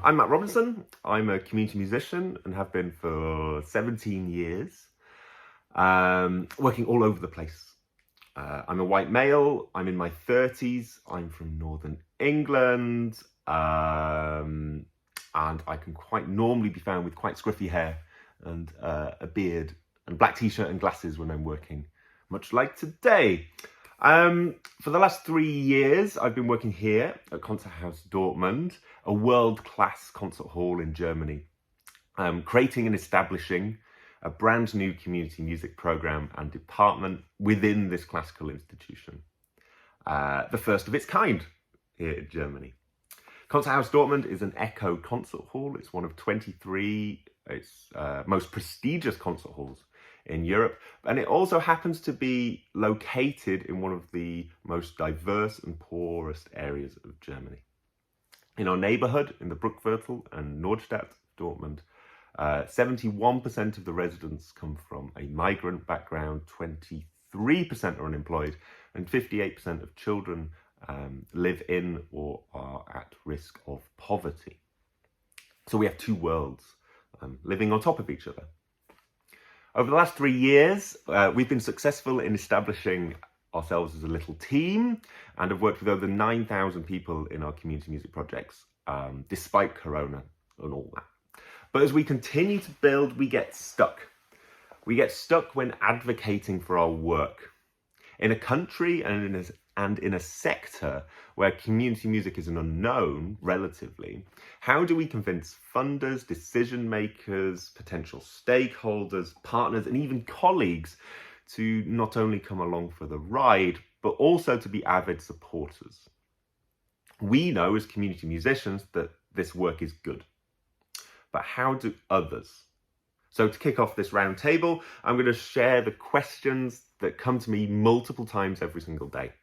I'm Matt Robinson. I'm a community musician and have been for 17 years, working all over the place. I'm a white male, I'm in my 30s, I'm from Northern England, and I can quite normally be found with quite scruffy hair and a beard and black t-shirt and glasses when I'm working, much like today. For the last 3 years, I've been working here at Concerthaus Dortmund, a world-class concert hall in Germany, creating and establishing a brand new community music program and department within this classical institution. The first of its kind here in Germany. Concerthaus Dortmund is an Echo concert hall. It's one of 23 most prestigious concert halls in Europe, and it also happens to be located in one of the most diverse and poorest areas of Germany. In our neighbourhood, in the Bruckviertel and Nordstadt, Dortmund, 71% of the residents come from a migrant background, 23% are unemployed, and 58% of children live in or are at risk of poverty. So we have two worlds living on top of each other. Over the last 3 years, we've been successful in establishing ourselves as a little team and have worked with over 9,000 people in our community music projects, despite Corona and all that. But as we continue to build, we get stuck. We get stuck when advocating for our work. In a country and in a sector where community music is an unknown, relatively, how do we convince funders, decision makers, potential stakeholders, partners, and even colleagues to not only come along for the ride, but also to be avid supporters? We know as community musicians that this work is good, but how do others? So to kick off this roundtable, I'm going to share the questions that come to me multiple times every single day.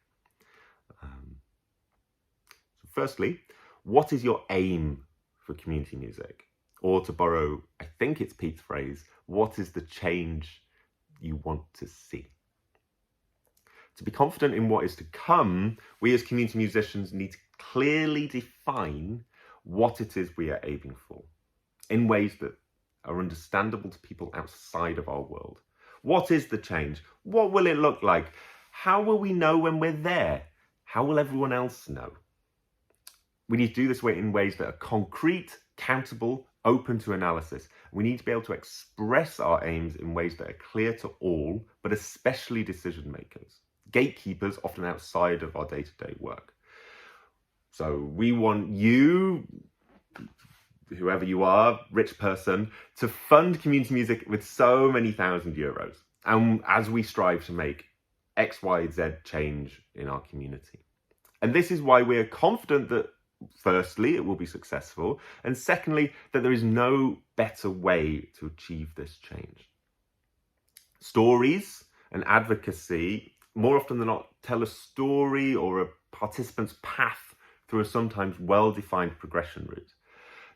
Firstly, what is your aim for community music? Or to borrow, I think it's Pete's phrase, what is the change you want to see? To be confident in what is to come, we as community musicians need to clearly define what it is we are aiming for in ways that are understandable to people outside of our world. What is the change? What will it look like? How will we know when we're there? How will everyone else know? We need to do this in ways that are concrete, countable, open to analysis. We need to be able to express our aims in ways that are clear to all, but especially decision makers, gatekeepers often outside of our day-to-day work. So we want you, whoever you are, rich person, to fund community music with so many €1,000, and as we strive to make X, Y, Z change in our community. And this is why we're confident that firstly, it will be successful, and secondly, that there is no better way to achieve this change. Stories and advocacy, more often than not, tell a story or a participant's path through a sometimes well-defined progression route.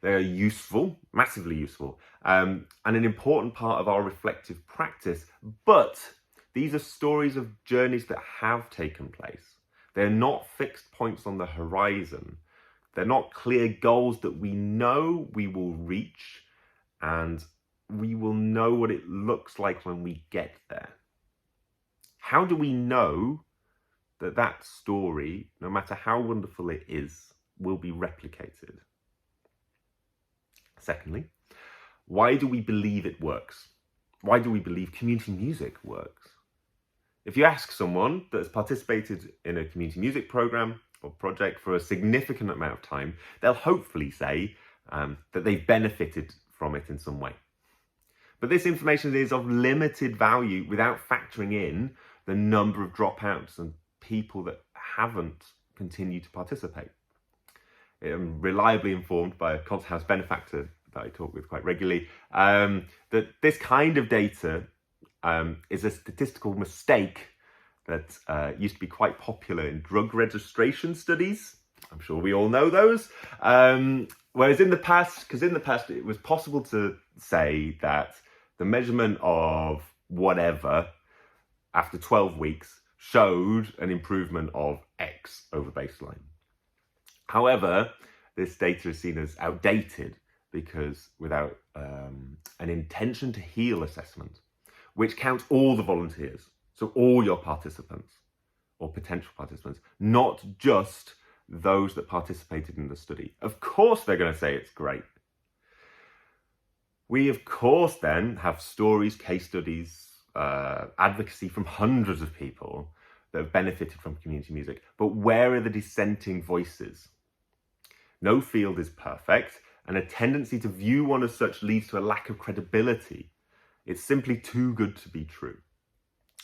They are useful, massively useful, and an important part of our reflective practice, but these are stories of journeys that have taken place. They're not fixed points on the horizon. They're not clear goals that we know we will reach, and we will know what it looks like when we get there. How do we know that that story, no matter how wonderful it is, will be replicated? Secondly, why do we believe it works? Why do we believe community music works? If you ask someone that has participated in a community music program or project for a significant amount of time, they'll hopefully say that they've benefited from it in some way. But this information is of limited value without factoring in the number of dropouts and people that haven't continued to participate. I'm reliably informed by a Concerthaus benefactor that I talk with quite regularly that this kind of data is a statistical mistake that used to be quite popular in drug registration studies. I'm sure we all know those. Whereas in the past it was possible to say that the measurement of whatever after 12 weeks showed an improvement of X over baseline. However, this data is seen as outdated because without an intention to heal assessment, which counts all the volunteers, so all your participants or potential participants, not just those that participated in the study. Of course, they're going to say it's great. We, of course, then have stories, case studies, advocacy from hundreds of people that have benefited from community music. But where are the dissenting voices? No field is perfect, and a tendency to view one as such leads to a lack of credibility. It's simply too good to be true.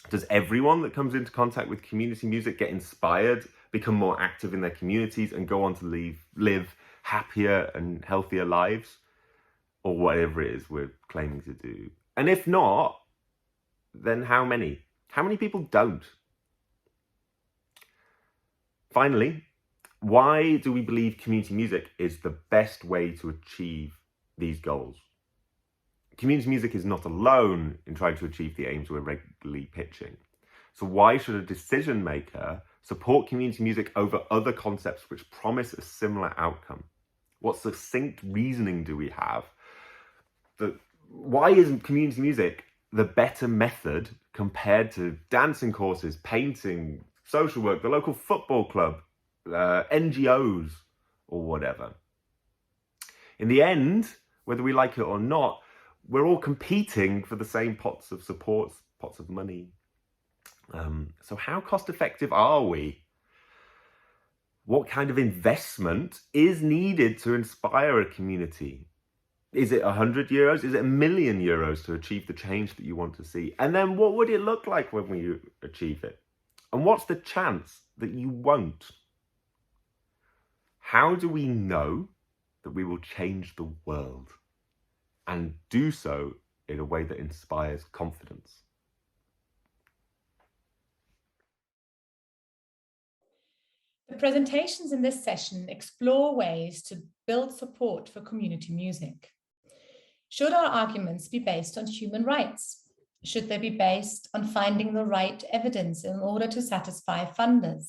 Does everyone that comes into contact with community music get inspired, become more active in their communities, and go on to live happier and healthier lives? Or whatever it is we're claiming to do. And if not, then how many? How many people don't? Finally, why do we believe community music is the best way to achieve these goals? Community music is not alone in trying to achieve the aims we're regularly pitching. So why should a decision maker support community music over other concepts which promise a similar outcome? What succinct reasoning do we have? Why isn't community music the better method compared to dancing courses, painting, social work, the local football club, NGOs, or whatever? In the end, whether we like it or not, we're all competing for the same pots of support, pots of money. So how cost effective are we? What kind of investment is needed to inspire a community? Is it 100 euros? Is it €1,000,000 to achieve the change that you want to see? And then what would it look like when we achieve it? And what's the chance that you won't? How do we know that we will change the world and do so in a way that inspires confidence? The presentations in this session explore ways to build support for community music. Should our arguments be based on human rights? Should they be based on finding the right evidence in order to satisfy funders?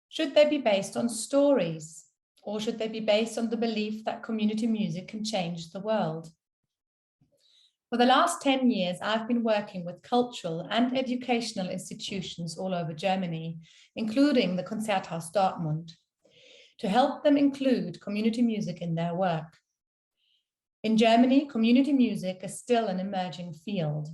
Should they be based on stories? Or should they be based on the belief that community music can change the world? For the last 10 years, I've been working with cultural and educational institutions all over Germany, including the Konzerthaus Dortmund, to help them include community music in their work. In Germany, community music is still an emerging field.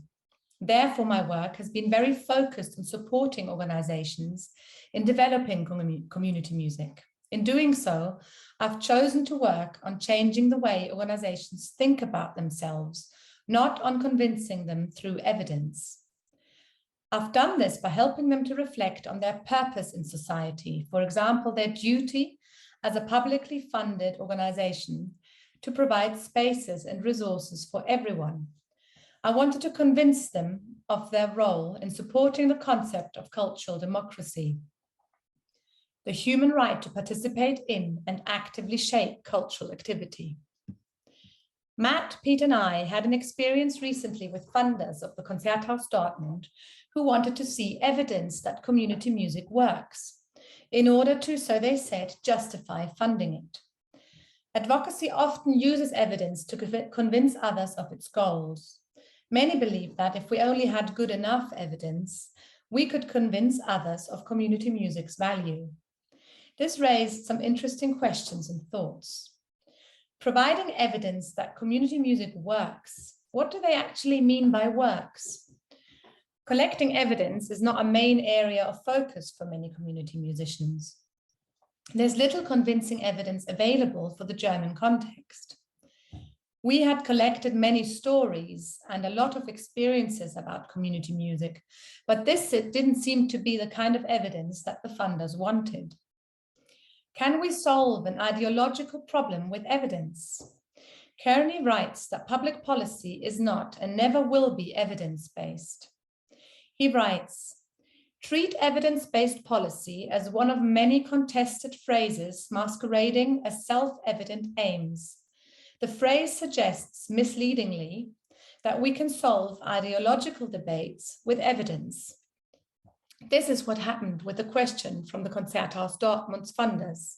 Therefore, my work has been very focused on supporting organizations in developing community music. In doing so, I've chosen to work on changing the way organizations think about themselves, not on convincing them through evidence. I've done this by helping them to reflect on their purpose in society, for example, their duty as a publicly funded organization to provide spaces and resources for everyone. I wanted to convince them of their role in supporting the concept of cultural democracy, the human right to participate in and actively shape cultural activity. Matt, Pete, and I had an experience recently with funders of the Konzerthaus Dortmund who wanted to see evidence that community music works in order to, so they said, justify funding it. Advocacy often uses evidence to convince others of its goals. Many believe that if we only had good enough evidence, we could convince others of community music's value. This raised some interesting questions and thoughts. Providing evidence that community music works, what do they actually mean by works? Collecting evidence is not a main area of focus for many community musicians. There's little convincing evidence available for the German context. We had collected many stories and a lot of experiences about community music, but this didn't seem to be the kind of evidence that the funders wanted. Can we solve an ideological problem with evidence? Kearney writes that public policy is not and never will be evidence-based. He writes, treat evidence-based policy as one of many contested phrases masquerading as self-evident aims. The phrase suggests misleadingly that we can solve ideological debates with evidence. This is what happened with the question from the Konzerthaus Dortmund's funders.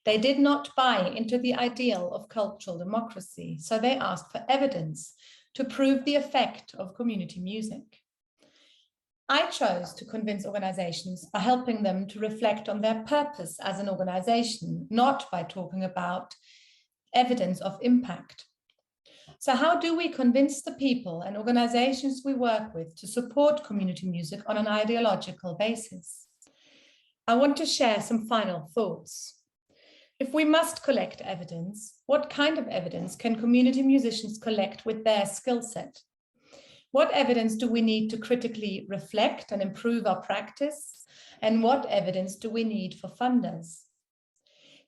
They did not buy into the ideal of cultural democracy, so they asked for evidence to prove the effect of community music. I chose to convince organizations by helping them to reflect on their purpose as an organization, not by talking about evidence of impact. So how do we convince the people and organizations we work with to support community music on an ideological basis? I want to share some final thoughts. If we must collect evidence, what kind of evidence can community musicians collect with their skill set? What evidence do we need to critically reflect and improve our practice? And what evidence do we need for funders?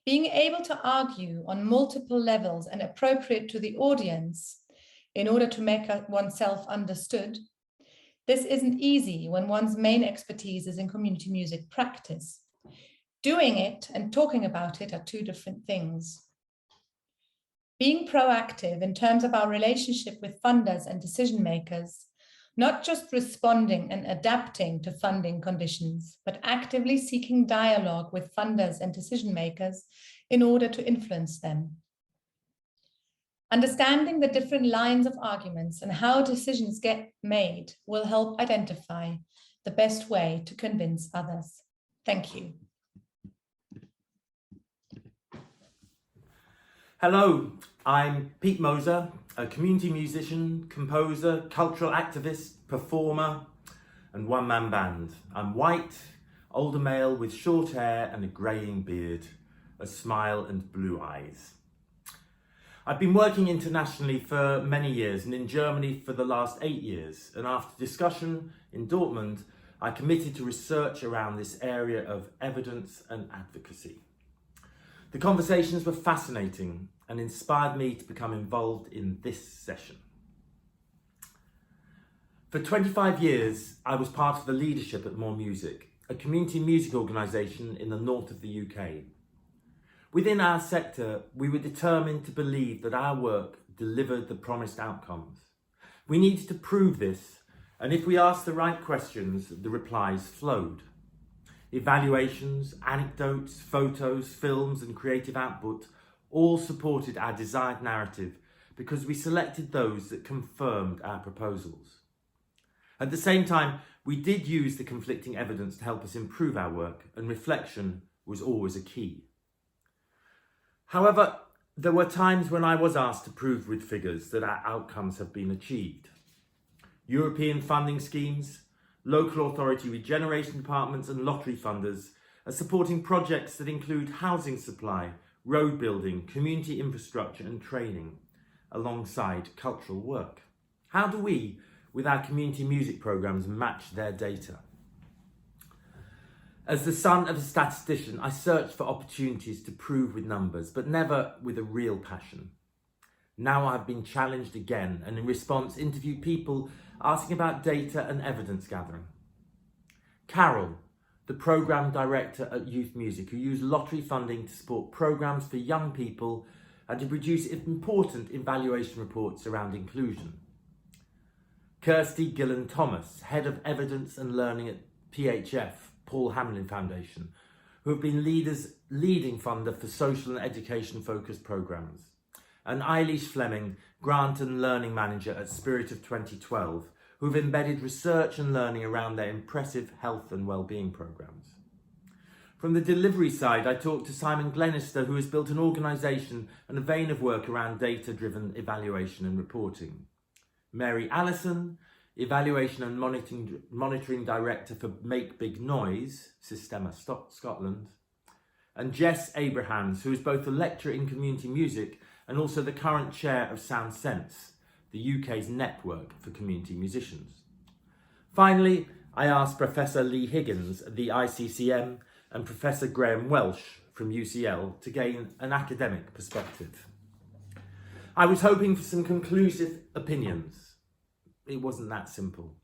Being able to argue on multiple levels and appropriate to the audience in order to make oneself understood, this isn't easy when one's main expertise is in community music practice. Doing it and talking about it are two different things. Being proactive in terms of our relationship with funders and decision makers, not just responding and adapting to funding conditions, but actively seeking dialogue with funders and decision makers in order to influence them. Understanding the different lines of arguments and how decisions get made will help identify the best way to convince others. Thank you. Hello, I'm Pete Moser, a community musician, composer, cultural activist, performer, and one-man band. I'm white, older male with short hair and a greying beard, a smile and blue eyes. I've been working internationally for many years and in Germany for the last 8 years. And after discussion in Dortmund, I committed to research around this area of evidence and advocacy. The conversations were fascinating and inspired me to become involved in this session. For 25 years, I was part of the leadership at More Music, a community music organisation in the north of the UK. Within our sector, we were determined to believe that our work delivered the promised outcomes. We needed to prove this, and if we asked the right questions, the replies flowed. Evaluations, anecdotes, photos, films and creative output all supported our desired narrative because we selected those that confirmed our proposals. At the same time, we did use the conflicting evidence to help us improve our work, and reflection was always a key. However, there were times when I was asked to prove with figures that our outcomes have been achieved. European funding schemes, local authority regeneration departments and lottery funders are supporting projects that include housing supply, road building, community infrastructure and training, alongside cultural work. How do we, with our community music programmes, match their data? As the son of a statistician, I searched for opportunities to prove with numbers, but never with a real passion. Now I've been challenged again, and in response interviewed people asking about data and evidence gathering. Carol, the programme director at Youth Music, who used lottery funding to support programmes for young people and to produce important evaluation reports around inclusion. Kirsty Gillen-Thomas, head of evidence and learning at PHF, Paul Hamlin Foundation, who have been leading funder for social and education focused programmes. And Eilish Fleming, Grant and Learning Manager at Spirit of 2012, who have embedded research and learning around their impressive health and wellbeing programmes. From the delivery side, I talked to Simon Glenister, who has built an organisation and a vein of work around data-driven evaluation and reporting. Mary Allison, Evaluation and Monitoring Director for Make Big Noise, Systema Scotland. And Jess Abrahams, who is both a lecturer in community music and also the current chair of Sound Sense, the UK's network for community musicians. Finally, I asked Professor Lee Higgins at the ICCM and Professor Graham Welsh from UCL to gain an academic perspective. I was hoping for some conclusive opinions. It wasn't that simple.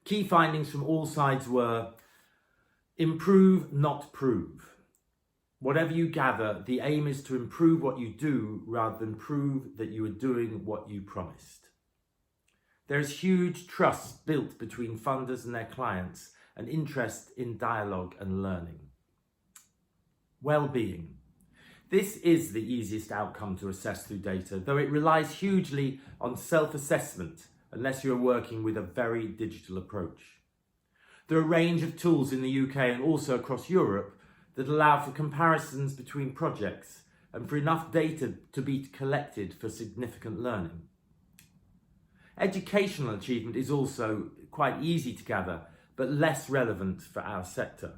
Key findings from all sides were: improve, not prove. Whatever you gather, the aim is to improve what you do rather than prove that you are doing what you promised. There is huge trust built between funders and their clients and interest in dialogue and learning. Well-being. This is the easiest outcome to assess through data, though it relies hugely on self-assessment unless you're working with a very digital approach. There are a range of tools in the UK and also across Europe that allow for comparisons between projects and for enough data to be collected for significant learning. Educational achievement is also quite easy to gather, but less relevant for our sector.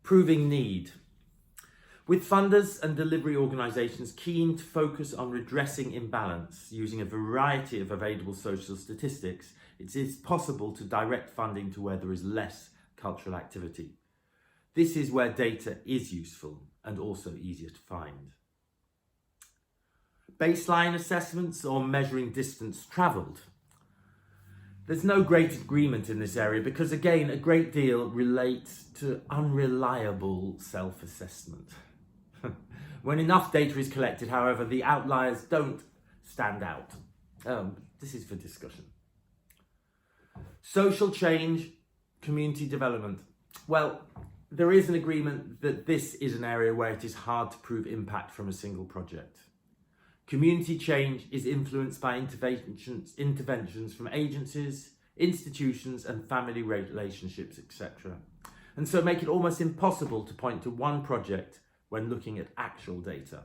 Proving need. With funders and delivery organisations keen to focus on redressing imbalance using a variety of available social statistics, it is possible to direct funding to where there is less cultural activity. This is where data is useful and also easier to find. Baseline assessments or measuring distance travelled. There's no great agreement in this area because, again, a great deal relates to unreliable self-assessment. When enough data is collected, however, the outliers don't stand out. This is for discussion. Social change, community development. Well, there is an agreement that this is an area where it is hard to prove impact from a single project. Community change is influenced by interventions from agencies, institutions and family relationships, etc. And so make it almost impossible to point to one project when looking at actual data.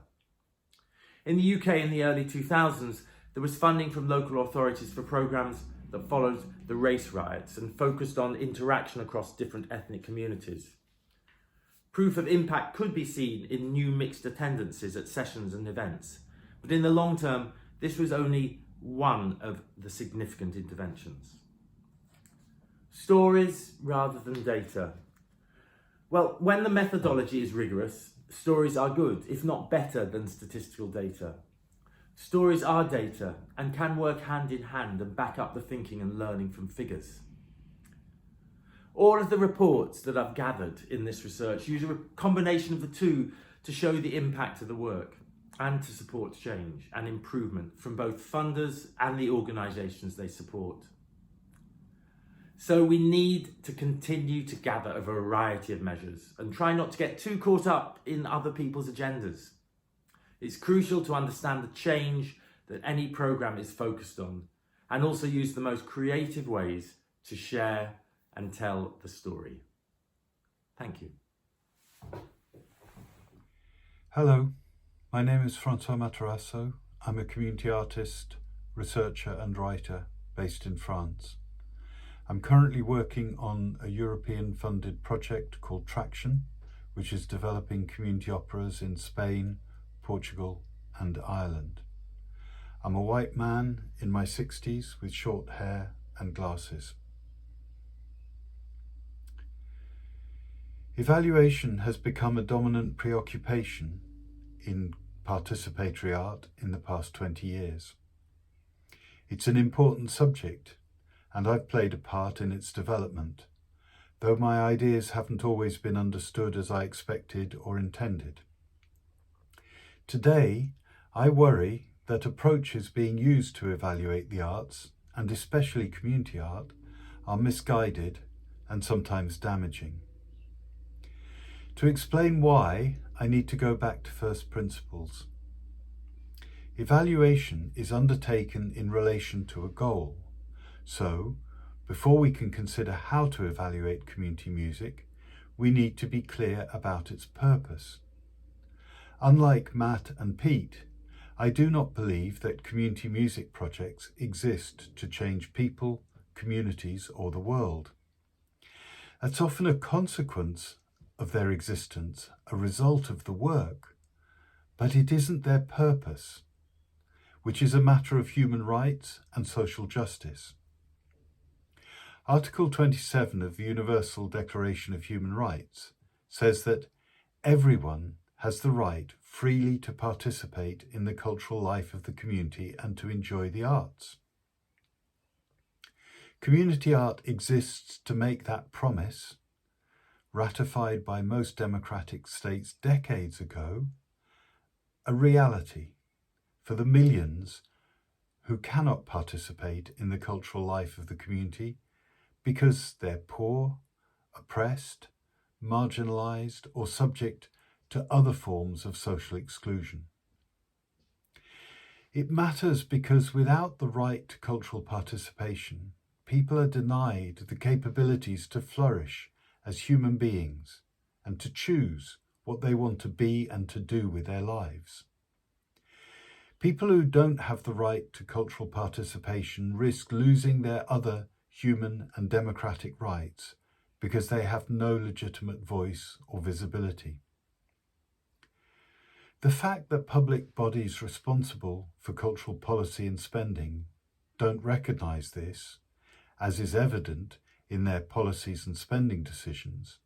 In the UK in the early 2000s, there was funding from local authorities for programmes that followed the race riots and focused on interaction across different ethnic communities. Proof of impact could be seen in new mixed attendances at sessions and events, but in the long term, this was only one of the significant interventions. Stories rather than data. Well, when the methodology is rigorous, stories are good, if not better than statistical data. Stories are data and can work hand in hand and back up the thinking and learning from figures. All of the reports that I've gathered in this research use a combination of the two to show the impact of the work and to support change and improvement from both funders and the organisations they support. So we need to continue to gather a variety of measures and try not to get too caught up in other people's agendas. It's crucial to understand the change that any programme is focused on and also use the most creative ways to share and tell the story. Thank you. Hello, my name is Francois Matarasso. I'm a community artist, researcher and writer based in France. I'm currently working on a European-funded project called Traction, which is developing community operas in Spain, Portugal and Ireland. I'm a white man in my 60s with short hair and glasses. Evaluation has become a dominant preoccupation in participatory art in the past 20 years. It's an important subject, and I've played a part in its development, though my ideas haven't always been understood as I expected or intended. Today, I worry that approaches being used to evaluate the arts, and especially community art, are misguided and sometimes damaging. To explain why, I need to go back to first principles. Evaluation is undertaken in relation to a goal. So, before we can consider how to evaluate community music, we need to be clear about its purpose. Unlike Matt and Pete, I do not believe that community music projects exist to change people, communities, or the world. That's often a consequence of their existence, a result of the work, but it isn't their purpose, which is a matter of human rights and social justice. Article 27 of the Universal Declaration of Human Rights says that everyone has the right freely to participate in the cultural life of the community and to enjoy the arts. Community art exists to make that promise, ratified by most democratic states decades ago, a reality for the millions who cannot participate in the cultural life of the community because they're poor, oppressed, marginalised or subject to other forms of social exclusion. It matters because without the right to cultural participation, people are denied the capabilities to flourish as human beings and to choose what they want to be and to do with their lives. People who don't have the right to cultural participation risk losing their other human and democratic rights because they have no legitimate voice or visibility. The fact that public bodies responsible for cultural policy and spending don't recognise this, as is evident in their policies and spending decisions,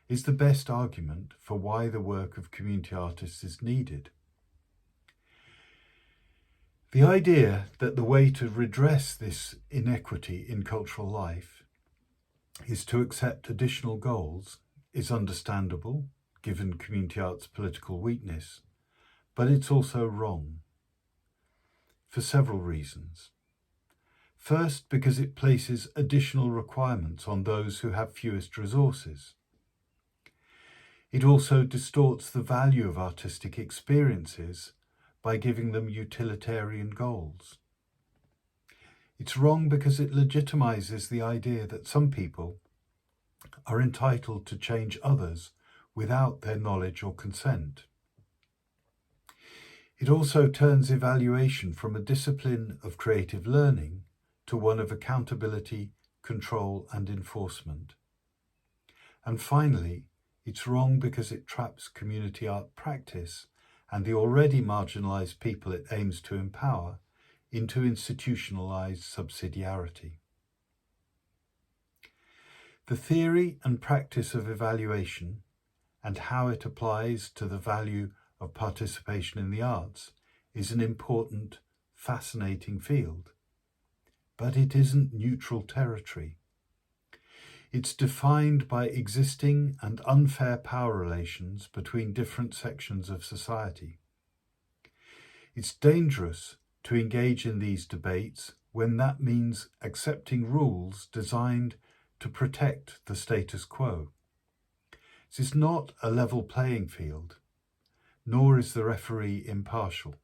is the best argument for why the work of community artists is needed. The idea that the way to redress this inequity in cultural life is to accept additional goals is understandable, given community art's political weakness, but it's also wrong, for several reasons. First, because it places additional requirements on those who have fewest resources. It also distorts the value of artistic experiences by giving them utilitarian goals. It's wrong because it legitimizes the idea that some people are entitled to change others without their knowledge or consent. It also turns evaluation from a discipline of creative learning to one of accountability, control, and enforcement. And finally, it's wrong because it traps community art practice and the already marginalised people it aims to empower into institutionalised subsidiarity. The theory and practice of evaluation and how it applies to the value of participation in the arts is an important, fascinating field. But it isn't neutral territory. It's defined by existing and unfair power relations between different sections of society. It's dangerous to engage in these debates when that means accepting rules designed to protect the status quo. This is not a level playing field, nor is the referee impartial.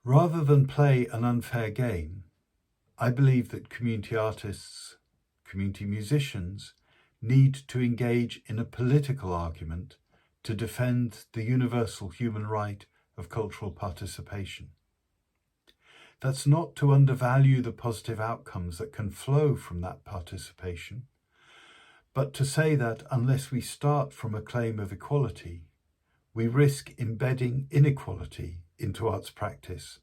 Rather than play an unfair game, I believe that community artists, community musicians, need to engage in a political argument to defend the universal human right of cultural participation. That's not to undervalue the positive outcomes that can flow from that participation, but to say that unless we start from a claim of equality, we risk embedding inequality into arts practice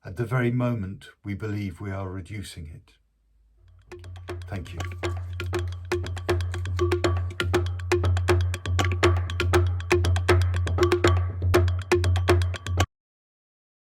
at the very moment we believe we are reducing it. Thank you.